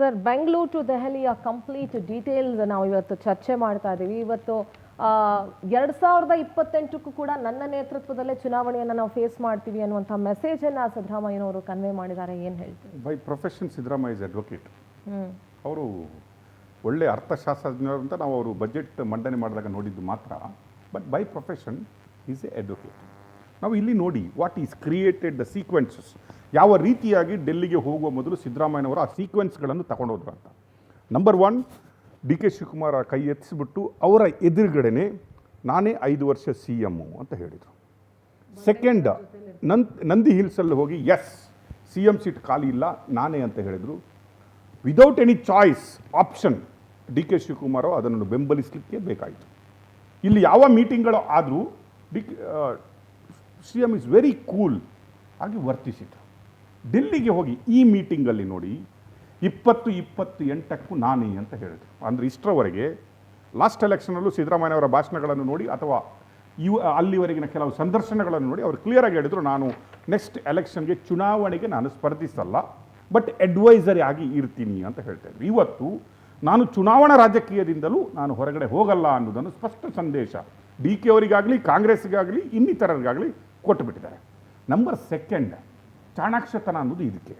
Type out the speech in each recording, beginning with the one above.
Sir, Bengaluru to ದೆಹಲಿಯ complete details ನಾವು ಇವತ್ತು ಚರ್ಚೆ ಮಾಡ್ತಾ ಇದ್ದೀವಿ. ಇವತ್ತು 2028ಕ್ಕೂ ಕೂಡ ನನ್ನ ನೇತೃತ್ವದಲ್ಲೇ ಚುನಾವಣೆಯನ್ನು ನಾವು ಫೇಸ್ ಮಾಡ್ತೀವಿ ಅನ್ನುವಂಥ ಮೆಸೇಜನ್ನು ಸಿದ್ದರಾಮಯ್ಯನವರು ಕನ್ವೆ ಮಾಡಿದ್ದಾರೆ. ಏನು ಹೇಳ್ತೀವಿ? By profession Siddaramaiah is advocate. ಅವರು ಒಳ್ಳೆ ಅರ್ಥಶಾಸ್ತ್ರಜ್ಞರು ಅಂತ ನಾವು ಅವರು ಬಜೆಟ್ ಮಂಡನೆ ಮಾಡಿದಾಗ ನೋಡಿದ್ದು ಮಾತ್ರ. But by profession is A advocate. ನಾವು ಇಲ್ಲಿ ನೋಡಿ what is created the sequences, ಯಾವ ರೀತಿಯಾಗಿ ಡೆಲ್ಲಿಗೆ ಹೋಗುವ ಮೊದಲು ಸಿದ್ದರಾಮಯ್ಯನವರು ಆ ಸೀಕ್ವೆನ್ಸ್ಗಳನ್ನು ತಗೊಂಡೋದ್ರು ಅಂತ. ನಂಬರ್ 1, ಡಿ ಕೆ ಶಿವಕುಮಾರ್ ಕೈ ಎತ್ತಿಸ್ಬಿಟ್ಟು ಅವರ ಎದುರುಗಡೆನೆ ನಾನೇ 5 ವರ್ಷ CM ಅಂತ ಹೇಳಿದರು. ಸೆಕೆಂಡ್, ನಂದಿ ಹಿಲ್ಸಲ್ಲಿ ಹೋಗಿ ಎಸ್ CM ಸೀಟ್ ಖಾಲಿ ಇಲ್ಲ ನಾನೇ ಅಂತ ಹೇಳಿದರು. Without any choice option D K Shivakumar ಅದನ್ನು ಬೆಂಬಲಿಸಲಿಕ್ಕೆ ಬೇಕಾಯಿತು. ಇಲ್ಲಿ ಯಾವ ಮೀಟಿಂಗ್ಗಳು ಆದರೂ CM ಇಸ್ ವೆರಿ ಕೂಲ್ ಆಗಿ ವರ್ತಿಸಿತು. ಡೆಲ್ಲಿಗೆ ಹೋಗಿ ಈ ಮೀಟಿಂಗಲ್ಲಿ ನೋಡಿ 2028ಕ್ಕೂ ನಾನೇ ಅಂತ ಹೇಳಿದ್ರು. ಅಂದರೆ ಇಷ್ಟರವರೆಗೆ ಲಾಸ್ಟ್ ಎಲೆಕ್ಷನಲ್ಲೂ ಸಿದ್ದರಾಮಯ್ಯನವರ ಭಾಷಣಗಳನ್ನು ನೋಡಿ ಅಥವಾ ಅಲ್ಲಿವರೆಗಿನ ಕೆಲವು ಸಂದರ್ಶನಗಳನ್ನು ನೋಡಿ ಅವರು ಕ್ಲಿಯರಾಗಿ ಹೇಳಿದರು, ನಾನು ನೆಕ್ಸ್ಟ್ ಎಲೆಕ್ಷನ್ಗೆ ಚುನಾವಣೆಗೆ ನಾನು ಸ್ಪರ್ಧಿಸಲ್ಲ, ಬಟ್ ಅಡ್ವೈಸರಿ ಆಗಿ ಇರ್ತೀನಿ ಅಂತ ಹೇಳ್ತಾಯಿದ್ರು. ಇವತ್ತು ನಾನು ಚುನಾವಣಾ ರಾಜಕೀಯದಿಂದಲೂ ನಾನು ಹೊರಗಡೆ ಹೋಗಲ್ಲ ಅನ್ನೋದನ್ನು ಸ್ಪಷ್ಟ ಸಂದೇಶ ಡಿ ಕೆ ಅವರಿಗಾಗಲಿ ಕಾಂಗ್ರೆಸ್ಗಾಗಲಿ ಇನ್ನಿತರರಿಗಾಗಲಿ ಕೊಟ್ಟುಬಿಟ್ಟಿದ್ದಾರೆ. ನಂಬರ್ 2, ಚಾಣಾಕ್ಷತನ ಅನ್ನೋದು ಇದಕ್ಕೆ.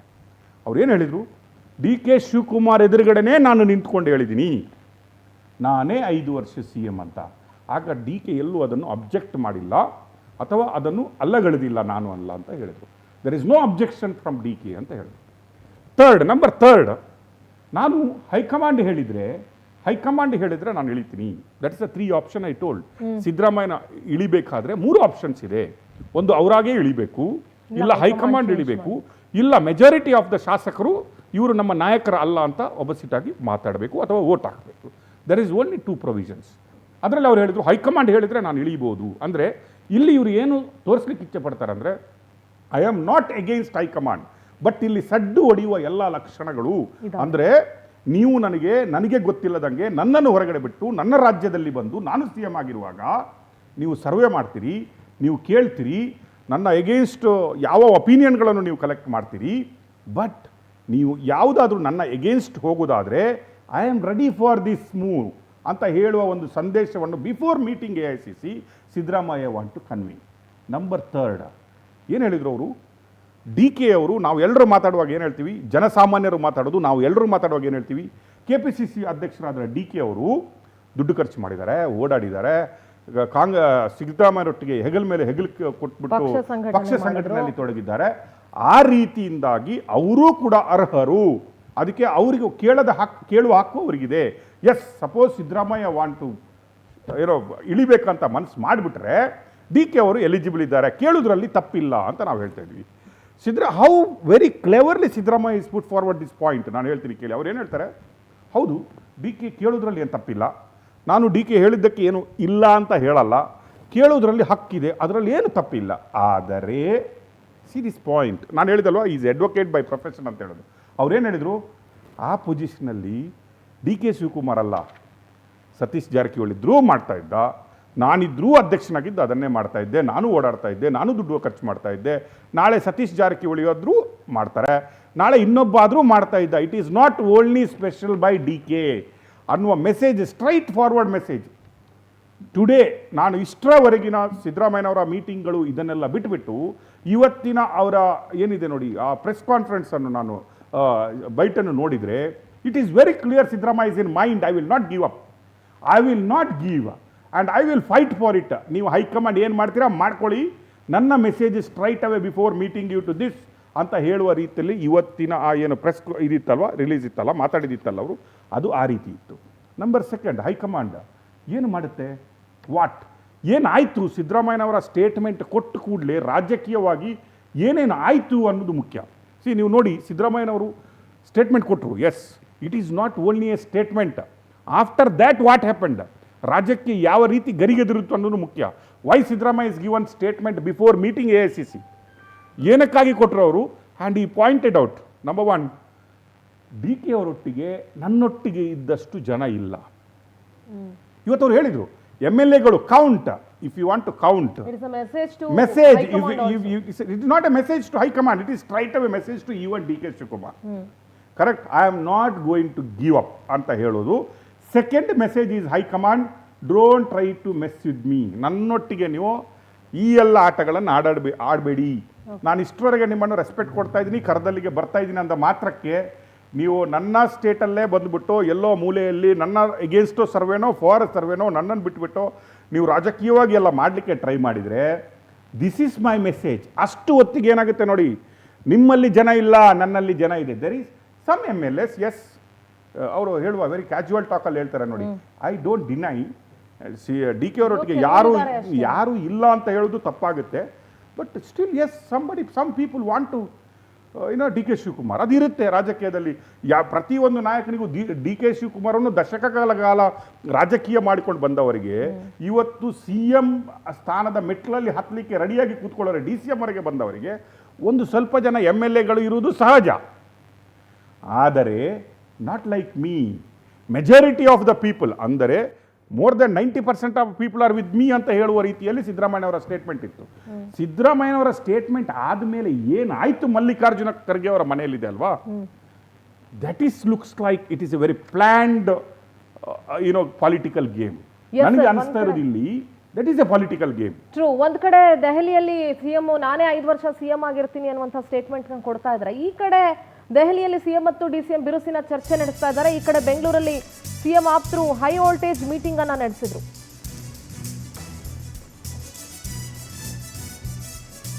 ಅವ್ರೇನು ಹೇಳಿದರು, ಡಿ ಕೆ ಶಿವಕುಮಾರ್ ಎದುರುಗಡೆನೇ ನಾನು ನಿಂತ್ಕೊಂಡು ಹೇಳಿದ್ದೀನಿ ನಾನೇ 5 ವರ್ಷ CM ಅಂತ. ಆಗ ಡಿ ಕೆ ಎಲ್ಲೂ ಅದನ್ನು ಅಬ್ಜೆಕ್ಟ್ ಮಾಡಿಲ್ಲ ಅಥವಾ ಅದನ್ನು ಅಲ್ಲಗಳೆದಿಲ್ಲ, ನಾನು ಅಲ್ಲ ಅಂತ ಹೇಳಿದರು. There is no objection from D K ಅಂತ ಹೇಳಿದ್ರು. ನಂಬರ್ 3, ನಾನು ಹೈಕಮಾಂಡ್ ಹೇಳಿದರೆ ನಾನು ಇಳಿತೀನಿ. That is the 3 option I told. ಸಿದ್ದರಾಮಯ್ಯನ ಇಳಿಬೇಕಾದ್ರೆ 3 ಆಪ್ಷನ್ಸ್ ಇದೆ. ಒಂದು ಅವರಾಗೇ ಇಳಿಬೇಕು, ಇಲ್ಲ ಹೈಕಮಾಂಡ್ ಇಳಿಬೇಕು, ಇಲ್ಲ ಮೆಜಾರಿಟಿ ಆಫ್ ದ ಶಾಸಕರು ಇವರು ನಮ್ಮ ನಾಯಕರ ಅಲ್ಲ ಅಂತ ಒಬ್ಬಸಿಟಾಗಿ ಮಾತಾಡಬೇಕು ಅಥವಾ ವೋಟ್ ಹಾಕಬೇಕು. There is only 2 provisions. ಅದರಲ್ಲಿ ಅವ್ರು ಹೇಳಿದ್ರು ಹೈಕಮಾಂಡ್ ಹೇಳಿದರೆ ನಾನು ಇಳಿಬೋದು. ಅಂದರೆ ಇಲ್ಲಿ ಇವರು ಏನು ತೋರಿಸ್ಲಿಕ್ಕೆ ಇಚ್ಛೆ ಪಡ್ತಾರೆ ಅಂದರೆ I am not against high command, but ಇಲ್ಲಿ ಸಡ್ಡು ಹೊಡೆಯುವ ಎಲ್ಲ ಲಕ್ಷಣಗಳು ಅಂದರೆ ನೀವು ನನಗೆ ಗೊತ್ತಿಲ್ಲದಂಗೆ ನನ್ನನ್ನು ಹೊರಗಡೆ ಬಿಟ್ಟು ನನ್ನ ರಾಜ್ಯದಲ್ಲಿ ಬಂದು ನಾನು CM ಆಗಿರುವಾಗ ನೀವು ಸರ್ವೆ ಮಾಡ್ತೀರಿ, ನೀವು ಕೇಳ್ತೀರಿ, ನನ್ನ ಎಗೇನ್ಸ್ಟ್ ಯಾವ ಒಪಿನಿಯನ್ಗಳನ್ನು ನೀವು ಕಲೆಕ್ಟ್ ಮಾಡ್ತೀರಿ. ಬಟ್ ನೀವು ಯಾವುದಾದ್ರೂ ನನ್ನ ಎಗೇನ್ಸ್ಟ್ ಹೋಗೋದಾದರೆ I am ready for this move ಅಂತ ಹೇಳುವ ಒಂದು ಸಂದೇಶವನ್ನು before meeting AICC Siddaramaiah want to convey. Number 3 ಏನು ಹೇಳಿದರು ಅವರು, ಡಿ ಕೆ ಅವರು ನಾವು ಎಲ್ಲರೂ ಮಾತಾಡುವಾಗ ಏನು ಹೇಳ್ತೀವಿ, ಜನಸಾಮಾನ್ಯರು ಮಾತಾಡೋದು, ನಾವು ಎಲ್ಲರೂ ಮಾತಾಡುವಾಗ ಏನು ಹೇಳ್ತೀವಿ, KPCC ಅಧ್ಯಕ್ಷರಾದ ಡಿ ಕೆ ಅವರು ದುಡ್ಡು ಖರ್ಚು ಮಾಡಿದ್ದಾರೆ, ಓಡಾಡಿದ್ದಾರೆ, ಸಿದ್ದರಾಮಯ್ಯರೊಟ್ಟಿಗೆ ಹೆಗಲ ಮೇಲೆ ಹೆಗಲು ಕೊಟ್ಬಿಟ್ಟು ಪಕ್ಷ ಸಂಘಟನೆಯಲ್ಲಿ ತೊಡಗಿದ್ದಾರೆ. ಆ ರೀತಿಯಿಂದಾಗಿ ಅವರೂ ಕೂಡ ಅರ್ಹರು, ಅದಕ್ಕೆ ಅವರಿಗೂ ಕೇಳುವ ಹಕ್ಕು ಅವರಿಗಿದೆ. Yes, suppose Siddaramaiah want to ಇಳಿಬೇಕಂತ ಮನಸ್ಸು ಮಾಡಿಬಿಟ್ರೆ ಡಿ ಕೆ ಅವರು ಎಲಿಜಿಬಲ್ ಇದ್ದಾರೆ, ಕೇಳೋದ್ರಲ್ಲಿ ತಪ್ಪಿಲ್ಲ ಅಂತ ನಾವು ಹೇಳ್ತಾ ಇದ್ವಿ. How very cleverly Siddaramaiah is put forward this point. ನಾನು ಹೇಳ್ತೀನಿ ಕೇಳಿ. ಅವ್ರು ಏನು ಹೇಳ್ತಾರೆ, ಹೌದು ಡಿ ಕೆ ಕೇಳೋದ್ರಲ್ಲಿ ಏನು ತಪ್ಪಿಲ್ಲ, ನಾನು ಡಿ ಕೆ ಹೇಳಿದ್ದಕ್ಕೆ ಏನು ಇಲ್ಲ ಅಂತ ಹೇಳಲ್ಲ, ಕೇಳೋದ್ರಲ್ಲಿ ಹಕ್ಕಿದೆ, ಅದರಲ್ಲಿ ಏನು ತಪ್ಪಿಲ್ಲ. ಆದರೆ ಸಿ ದಿಸ್ ಪಾಯಿಂಟ್, ನಾನು ಹೇಳಿದಲ್ವ ಈಸ್ ಅಡ್ವೊಕೇಟ್ ಬೈ ಪ್ರೊಫೆಷನ್ ಅಂತ ಹೇಳೋದು. ಅವ್ರೇನು ಹೇಳಿದರು, ಆ ಪೊಸಿಷನಲ್ಲಿ ಡಿ ಕೆ ಶಿವಕುಮಾರ್ ಅಲ್ಲ, ಸತೀಶ್ ಜಾರಕಿಹೊಳಿ ಇದ್ರೂ ಮಾಡ್ತಾ ಇದ್ದ, ನಾನಿದ್ರೂ ಅಧ್ಯಕ್ಷನಾಗಿದ್ದು ಅದನ್ನೇ ಮಾಡ್ತಾ ಇದ್ದೆ, ನಾನು ಓಡಾಡ್ತಾ ಇದ್ದೆ, ನಾನು ದುಡ್ಡು ಖರ್ಚು ಮಾಡ್ತಾ ಇದ್ದೆ, ನಾಳೆ ಸತೀಶ್ ಜಾರಕಿಹೊಳಿ ಆದರೂ ಮಾಡ್ತಾರೆ, ನಾಳೆ ಇನ್ನೊಬ್ಬ ಆದರೂ ಮಾಡ್ತಾ ಇದ್ದ. It is not only special by D K ಅನ್ನುವ message, straight forward message. Today ನಾನು ಇಷ್ಟರವರೆಗಿನ ಸಿದ್ದರಾಮಯ್ಯನವರ ಮೀಟಿಂಗ್ಗಳು ಇದನ್ನೆಲ್ಲ ಬಿಟ್ಟುಬಿಟ್ಟು ಇವತ್ತಿನ ಅವರ ಏನಿದೆ ನೋಡಿ ಆ ಪ್ರೆಸ್ ಕಾನ್ಫರೆನ್ಸನ್ನು ನಾನು ಬೈಟನ್ನು ನೋಡಿದರೆ it is very clear, Siddaramaiah is in mind, I will not give up, I will not give and I will fight for it. ನೀವು ಹೈಕಮಾಂಡ್ ಏನು ಮಾಡ್ತೀರಾ ಮಾಡ್ಕೊಳ್ಳಿ, ನನ್ನ message straight away before meeting you to this ಅಂತ ಹೇಳುವ ರೀತಿಯಲ್ಲಿ ಇವತ್ತಿನ ಆ ಏನು ಪ್ರೆಸ್ ಇದಿತ್ತಲ್ವ, ರಿಲೀಸ್ ಇತ್ತಲ್ಲ, ಮಾತಾಡಿದಿತ್ತಲ್ಲ ಅವರು, ಅದು ಆ ರೀತಿ ಇತ್ತು. ನಂಬರ್ 2, ಹೈಕಮಾಂಡ್ ಏನು ಮಾಡುತ್ತೆ, ವಾಟ್ ಏನಾಯಿತು, ಸಿದ್ದರಾಮಯ್ಯನವರ ಸ್ಟೇಟ್ಮೆಂಟ್ ಕೊಟ್ಟು ಕೂಡಲೇ ರಾಜಕೀಯವಾಗಿ ಏನೇನು ಆಯಿತು ಅನ್ನೋದು ಮುಖ್ಯ. ನೀವು ನೋಡಿ, ಸಿದ್ದರಾಮಯ್ಯನವರು ಸ್ಟೇಟ್ಮೆಂಟ್ ಕೊಟ್ಟರು, yes it is not only a statement, after that what happened, ರಾಜ್ಯಕ್ಕೆ ಯಾವ ರೀತಿ ಗರಿಗೆದಿರುತ್ತು ಅನ್ನೋದು ಮುಖ್ಯ. Why Siddaramaiah is given statement before meeting AICC, ಏನಕ್ಕಾಗಿ ಕೊಟ್ಟರು ಅವರು. And he pointed out, number 1, D K ಅವರೊಟ್ಟಿಗೆ ನನ್ನೊಟ್ಟಿಗೆ ಇದ್ದಷ್ಟು ಜನ ಇಲ್ಲ. ಇವತ್ತು ಅವ್ರು ಹೇಳಿದರು MLAಗಳು count, if you want to count message, it is not a message to high command, it is straight away message to even D K Shivakumar. Correct. I am not going to give up ಅಂತ ಹೇಳೋದು. Second message is high command, don't try to mess with me. ನನ್ನೊಟ್ಟಿಗೆ ನೀವು ಈ ಎಲ್ಲ ಆಟಗಳನ್ನು ಆಡಬೇಡಿ. ನಾನು ಇಷ್ಟರವರೆಗೆ ನಿಮ್ಮನ್ನು respect ಕೊಡ್ತಾ ಇದ್ದೀನಿ, ಕರದಲ್ಲಿಗೆ ಬರ್ತಾ ಇದ್ದೀನಿ ಅಂದ ಮಾತ್ರಕ್ಕೆ ನೀವು ನನ್ನ ಸ್ಟೇಟಲ್ಲೇ ಬಂದುಬಿಟ್ಟು ಎಲ್ಲೋ ಮೂಲೆಯಲ್ಲಿ ನನ್ನ ಎಗೇನ್ಸ್ಟೋ ಸರ್ವೇನೋ ಫಾರ್ ಸರ್ವೇನೋ ನನ್ನನ್ನು ಬಿಟ್ಬಿಟ್ಟು ನೀವು ರಾಜಕೀಯವಾಗಿ ಎಲ್ಲ ಮಾಡಲಿಕ್ಕೆ ಟ್ರೈ ಮಾಡಿದರೆ, ದಿಸ್ ಈಸ್ ಮೈ ಮೆಸೇಜ್. ಅಷ್ಟು ಹೊತ್ತಿಗೆ ಏನಾಗುತ್ತೆ ನೋಡಿ, ನಿಮ್ಮಲ್ಲಿ ಜನ ಇಲ್ಲ, ನನ್ನಲ್ಲಿ ಜನ ಇದೆ. There is some MLAs, yes, ಅವರು ಹೇಳುವ ವೆರಿ ಕ್ಯಾಜುವಲ್ ಟಾಕಲ್ಲಿ ಹೇಳ್ತಾರೆ ನೋಡಿ, ಐ ಡೋಂಟ್ ಡಿನೈ. DK ಅವರೊಟ್ಟಿಗೆ ಯಾರು ಇಲ್ಲ ಅಂತ ಹೇಳೋದು ತಪ್ಪಾಗುತ್ತೆ. But still yes, some people want to DK Shivakumar. ಅದಿರುತ್ತೆ ರಾಜಕೀಯದಲ್ಲಿ. ಪ್ರತಿಯೊಂದು ನಾಯಕನಿಗೂ DK ಶಿವಕುಮಾರನ್ನು ದಶಕಗಳ ಕಾಲ ರಾಜಕೀಯ ಮಾಡಿಕೊಂಡು ಬಂದವರಿಗೆ ಇವತ್ತು CM ಸ್ಥಾನದ ಮೆಟ್ಲಲ್ಲಿ ಹತ್ತಲಿಕ್ಕೆ ರೆಡಿಯಾಗಿ ಕೂತ್ಕೊಳ್ಳೋರೆ, DCM ವರೆಗೆ ಬಂದವರಿಗೆ ಒಂದು ಸ್ವಲ್ಪ ಜನ MLAಗಳು ಇರುವುದು ಸಹಜ. ಆದರೆ not like me, majority of the people, ಅಂದರೆ more then 90% of people are with me ಅಂತ ಹೇಳುವ ರೀತಿಯಲ್ಲಿ ಸಿದ್ದರಾಮಯ್ಯನವರ ಸ್ಟೇಟ್ಮೆಂಟ್ ಇತ್ತು. ಸಿದ್ದರಾಮಯ್ಯನವರ ಸ್ಟೇಟ್ಮೆಂಟ್ ಆದಮೇಲೆ ಏನಾಯಿತು ಮಲ್ಲಿಕಾರ್ಜುನ ಖರ್ಗೆ ಅವರ ಮನೆಯಲ್ಲಿದೆ ಅಲ್ವಾ, that is looks like it is A very planned political game. ನನಗೆ ಅನಿಸ್ತಾ ಇರೋದು ಇಲ್ಲಿ that is A political game. True. ಒಂದ್ ಕಡೆ ದೆಹಲಿಯಲ್ಲಿ CM ನಾನೇ 5 ವರ್ಷ CM ಆಗಿರ್ತೀನಿ ಅನ್ನುವಂಥ ಸ್ಟೇಟ್ಮೆಂಟ್ ಕೊಡ್ತಾ ಇದ್ದಾರೆ. ಈ ಕಡೆ ದೆಹಲಿಯಲ್ಲಿ CM ಮತ್ತು DCM ಬಿರುಸಿನ ಚರ್ಚೆ ನಡೆಸ್ತಾ ಇದ್ದಾರೆ. ಈ ಕಡೆ ಬೆಂಗಳೂರಲ್ಲಿ CM ಆಪ್ತರು ಹೈ ವೋಲ್ಟೇಜ್ ಮೀಟಿಂಗ್ ಅನ್ನ ನಡೆಸಿದ್ರು.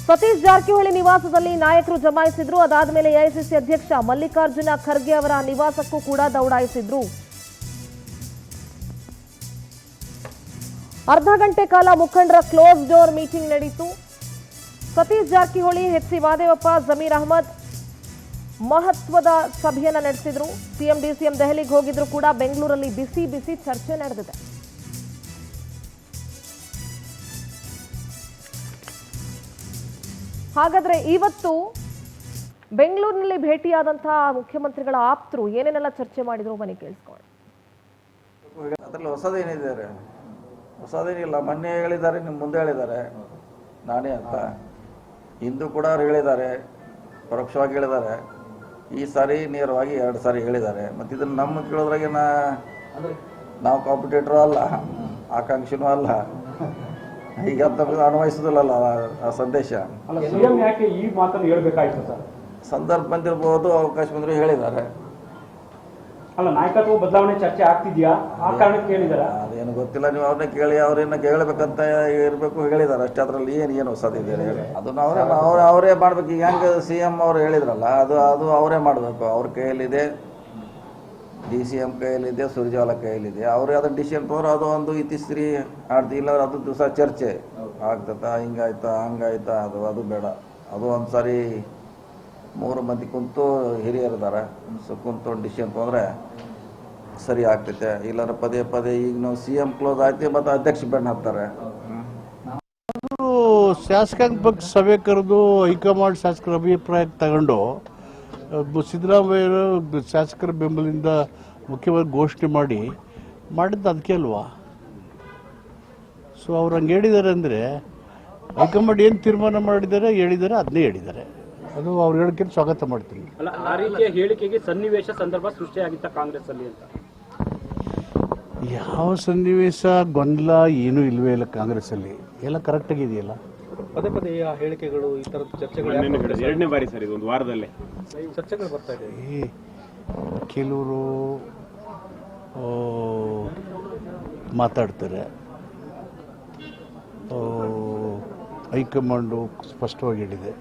ಸತೀಶ್ ಜಾರಕಿಹೊಳಿ ನಿವಾಸದಲ್ಲಿ ನಾಯಕರು ಜಮಾಯಿಸಿದ್ರು. ಅದಾದ್ಮೇಲೆ AICC ಅಧ್ಯಕ್ಷ ಮಲ್ಲಿಕಾರ್ಜುನ ಖರ್ಗೆ ಅವರ ನಿವಾಸಕ್ಕೂ ಕೂಡ ದೌಡಾಯಿಸಿದ್ರು. ಅರ್ಧ ಗಂಟೆ ಕಾಲ ಮುಖಂಡರ ಕ್ಲೋಸ್ ಡೋರ್ ಮೀಟಿಂಗ್ ನಡೆಯಿತು. ಸತೀಶ್ ಜಾರಕಿಹೊಳಿ, HC ಮಾದೇವಪ್ಪ, ಜಮೀರ್ ಅಹಮದ್ ಮಹತ್ವದ ಸಭೆಯನ್ನ ನಡೆಸಿದ್ರು. CM DCM ದೆಹಲಿಗೆ ಹೋಗಿದ್ರು ಕೂಡ ಬೆಂಗಳೂರಲ್ಲಿ ಬಿಸಿ ಬಿಸಿ ಚರ್ಚೆ ನಡೆದಿದೆ. ಹಾಗಾದ್ರೆ ಇವತ್ತು ಬೆಂಗಳೂರಿನಲ್ಲಿ ಭೇಟಿಯಾದಂತಹ ಮುಖ್ಯಮಂತ್ರಿಗಳ ಆಪ್ತರು ಏನೇನೆಲ್ಲ ಚರ್ಚೆ ಮಾಡಿದ್ರು ಬನ್ನಿ ಕೇಳಿಸ್ಕೊಳ್ಳಿ. ಅದರಲ್ಲಿ ಹೊಸದೇನಿದ್ದಾರೆ? ಹೊಸದೇನಿಲ್ಲ. ಮೊನ್ನೆ ಹೇಳಿದ್ದಾರೆ, ನಿಮ್ಮ ಮುಂದೆ ಹೇಳಿದ್ದಾರೆ ನಾನೇ ಅಂತ. ಇಂದು ಕೂಡ ಅವ್ರು ಹೇಳಿದ್ದಾರೆ, ಪರೋಕ್ಷವಾಗಿ ಹೇಳಿದ್ದಾರೆ. ಈ ಸಾರಿ ನೇರವಾಗಿ 2 ಸಾರಿ ಹೇಳಿದ್ದಾರೆ. ಮತ್ತು ಇದನ್ನು ನಮ್ಮ ಕೇಳೋದ್ರಾಗೆ ನಾವು ಕಾಂಪಿಟೇಟರು ಅಲ್ಲ, ಆಕಾಂಕ್ಷಿನೂ ಅಲ್ಲ. ಈಗ ನಮಗೆ ಅನ್ವಯಿಸೋದಿಲ್ಲಲ್ಲ ಆ ಸಂದೇಶ. ಯಾಕೆ ಈ ಮಾತನ್ನು ಹೇಳ್ಬೇಕಾಯ್ತು ಸರ್? ಸಂದರ್ಭ ಬಂದಿರ್ಬೋದು, ಅವಕಾಶ ಬಂದರೂ ಹೇಳಿದ್ದಾರೆ. ಅಲ್ಲ, ನಾಯಕತ್ವ ಬದಲಾವಣೆ ಚರ್ಚೆ ಆಗ್ತಿದ್ಯಾ, ಆ ಕಾರಣಕ್ಕೆ ಹೇಳಿದಾರ? ಅದೇನು ಗೊತ್ತಿಲ್ಲ, ನೀವು ಅವ್ರನ್ನ ಕೇಳಿ, ಅವ್ರನ್ನ ಕೇಳಬೇಕಂತ ಇರಬೇಕು, ಹೇಳಿದ್ದಾರೆ ಅಷ್ಟೇ. ಅದರಲ್ಲಿ ಏನು ಹೊಸದಿದೆ ಹೇಳಿ? ಅದನ್ನು ಅವರೇ ಮಾಡ್ಬೇಕು. ಈಗ ಹೆಂಗೆ CM ಅವರು ಹೇಳಿದ್ರಲ್ಲ, ಅದು ಅವರೇ ಮಾಡಬೇಕು. ಅವ್ರ ಕೈಯಲ್ಲಿದೆ, DCM ಕೈಯಲ್ಲಿದೆ, ಸುರ್ಜೇವಾಲಾ ಕೈಯಲ್ಲಿದೆ. ಅವ್ರು ಅದನ್ನು ಡಿಸಿಷನ್ ತಗೊಂಡ್ರೆ ಅದು ಒಂದು ಇತಿಶ್ರೀ ಆಡ್ತಿ. ಇಲ್ಲ ಅದು ದಿವಸ ಚರ್ಚೆ ಆಗ್ತದ, ಹಿಂಗಾಯ್ತಾ ಹಂಗಾಯ್ತಾ, ಅದು ಬೇಡ. ಅದು ಒಂದು ಸಾರಿ 3 ಮಂದಿ ಕುಂತು ಹಿರಿಯರಿದ್ದಾರೆ, ಕುಂತು ಡಿಸಿಷನ್ ತೊಗೊಂಡ್ರೆ ಸರಿ ಆಗ್ತೈತೆ. ಇಲ್ಲಾಂದ್ರೆ ಪದೇ ಈಗ ನಾವು CM ಕ್ಲೋಸ್ ಆಯ್ತು, ಮತ್ತು ಅಧ್ಯಕ್ಷ ಬೆನ್ನು ಹಾಕ್ತಾರೆ. ಶಾಸಕಾಂಗ ಪಕ್ಷ ಸಭೆ ಕರೆದು ಹೈಕಮಾಂಡ್ ಶಾಸಕರ ಅಭಿಪ್ರಾಯ ತಗೊಂಡು ಸಿದ್ದರಾಮಯ್ಯರು ಶಾಸಕರ ಬೆಂಬಲಿಂದ ಮುಖ್ಯವಾಗಿ ಘೋಷಣೆ ಮಾಡಿದ್ದು ಅದಕ್ಕೆ ಅಲ್ವಾ? ಸೊ ಅವ್ರು ಹಂಗೆ ಹೇಳಿದ್ದಾರೆ ಅಂದರೆ ಹೈಕಮಾಂಡ್ ಏನು ತೀರ್ಮಾನ ಹೇಳಿದ್ದಾರೆ ಅದನ್ನೇ ಹೇಳಿದ್ದಾರೆ. ಅದು ಅವ್ರು ಹೇಳಿಕೆ ಸ್ವಾಗತ ಮಾಡ್ತೀನಿ. ಅಲ್ಲ, ಆ ರೀತಿಯ ಹೇಳಿಕೆಗೆ ಸನ್ನಿವೇಶ ಸಂದರ್ಭ ಸೃಷ್ಟಿಯಾಗಿತ್ತ ಕಾಂಗ್ರೆಸ್ ಅಲ್ಲಿ ಅಂತ? ಯಾವ ಸನ್ನಿವೇಶ, ಗೊಂದಲ ಏನೂ ಇಲ್ವೇ ಇಲ್ಲ ಕಾಂಗ್ರೆಸ್ ಅಲ್ಲಿ. ಎಲ್ಲ ಕರೆಕ್ಟ್ ಆಗಿದೆಯಲ್ಲ. ಪದೇ ಆ ಹೇಳಿಕೆಗಳು, ಈ ತರದ ಚರ್ಚೆಗಳು 2ನೇ ಬಾರಿ ಸರ್, ಇದು ಒಂದು ವಾರದಲ್ಲೇ ಚರ್ಚೆಗಳು ಬರ್ತಾ ಇದೆ. ಕೆಲವರು ಮಾತಾಡ್ತಾರೆ, ಹೈಕಮಾಂಡು ಸ್ಪಷ್ಟವಾಗಿ ಹೇಳಿದೆ.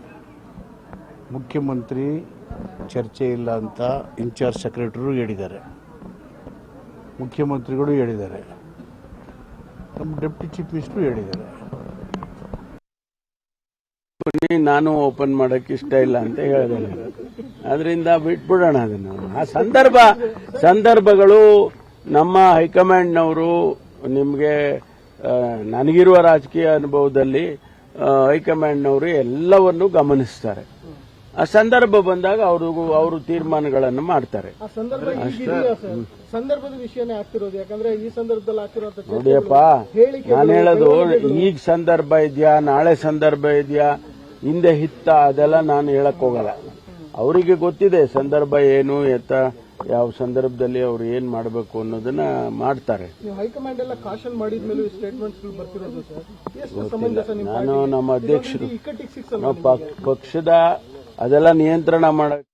ಮುಖ್ಯಮಂತ್ರಿ ಚರ್ಚೆ ಇಲ್ಲ ಅಂತ ಇನ್ಚಾರ್ಜ್ ಸೆಕ್ರೆಟರಿ ಹೇಳಿದ್ದಾರೆ, ಮುಖ್ಯಮಂತ್ರಿಗಳು ಹೇಳಿದ್ದಾರೆ, ನಮ್ಮ ಡೆಪ್ಟಿ ಚೀಫ್ ಮಿನಿಸ್ಟರ್ ಹೇಳಿದ್ದಾರೆ. ನಾನು ಓಪನ್ ಮಾಡೋಕ್ಕೆ ಇಷ್ಟ ಇಲ್ಲ ಅಂತ ಹೇಳಿದೆ. ಅದರಿಂದ ಬಿಟ್ಬಿಡೋಣ ಅದನ್ನು. ಆ ಸಂದರ್ಭಗಳು ನಮ್ಮ ಹೈಕಮಾಂಡ್ನವರು, ನಿಮಗೆ ನನಗಿರುವ ರಾಜಕೀಯ ಅನುಭವದಲ್ಲಿ ಹೈಕಮಾಂಡ್ನವರು ಎಲ್ಲವನ್ನೂ ಗಮನಿಸ್ತಾರೆ. ಆ ಸಂದರ್ಭ ಬಂದಾಗ ಅವರು ತೀರ್ಮಾನಗಳನ್ನು ಮಾಡ್ತಾರೆ. ಸಂದರ್ಭದ ವಿಷಯನೇ ಆಗ್ತಿರೋದು. ಯಾಕಂದ್ರೆ ಈ ಸಂದರ್ಭದಲ್ಲಿ ಆಗ್ತಿರೋದು ನೋಡಿಯಪ್ಪ, ನಾನು ಹೇಳೋದು ಈಗ ಸಂದರ್ಭ ಇದೆಯಾ, ನಾಳೆ ಸಂದರ್ಭ ಇದೆಯಾ, ಹಿಂದೆ ಹಿತ್ತ, ಅದೆಲ್ಲ ನಾನು ಹೇಳಕ್ ಹೋಗಲ್ಲ. ಅವರಿಗೆ ಗೊತ್ತಿದೆ ಸಂದರ್ಭ ಏನು ಎತ್ತ ಯಾವ ಸಂದರ್ಭದಲ್ಲಿ ಅವ್ರು ಏನ್ ಮಾಡಬೇಕು ಅನ್ನೋದನ್ನ ಮಾಡ್ತಾರೆ. ನೀವು ಹೈಕಮಾಂಡ್ ಎಲ್ಲ ಕಾಶನ್ ಮಾಡಿದ್ಮೇಲೆ ಸ್ಟೇಟ್ಮೆಂಟ್ಸ್ ಬರ್ತಿರೋದು ಸರ್, ಎಷ್ಟು ಸಮಂಜಸ? ನಾನು ನಮ್ಮ ಅಧ್ಯಕ್ಷರು ಇಕ್ಕಟ್ಟಿಗೆ ಸಿಕ್ಸಲ್ಲ ಪಕ್ಷದ ಅದೆಲ್ಲ ನಿಯಂತ್ರಣ ಮಾಡಕ್ಕೆ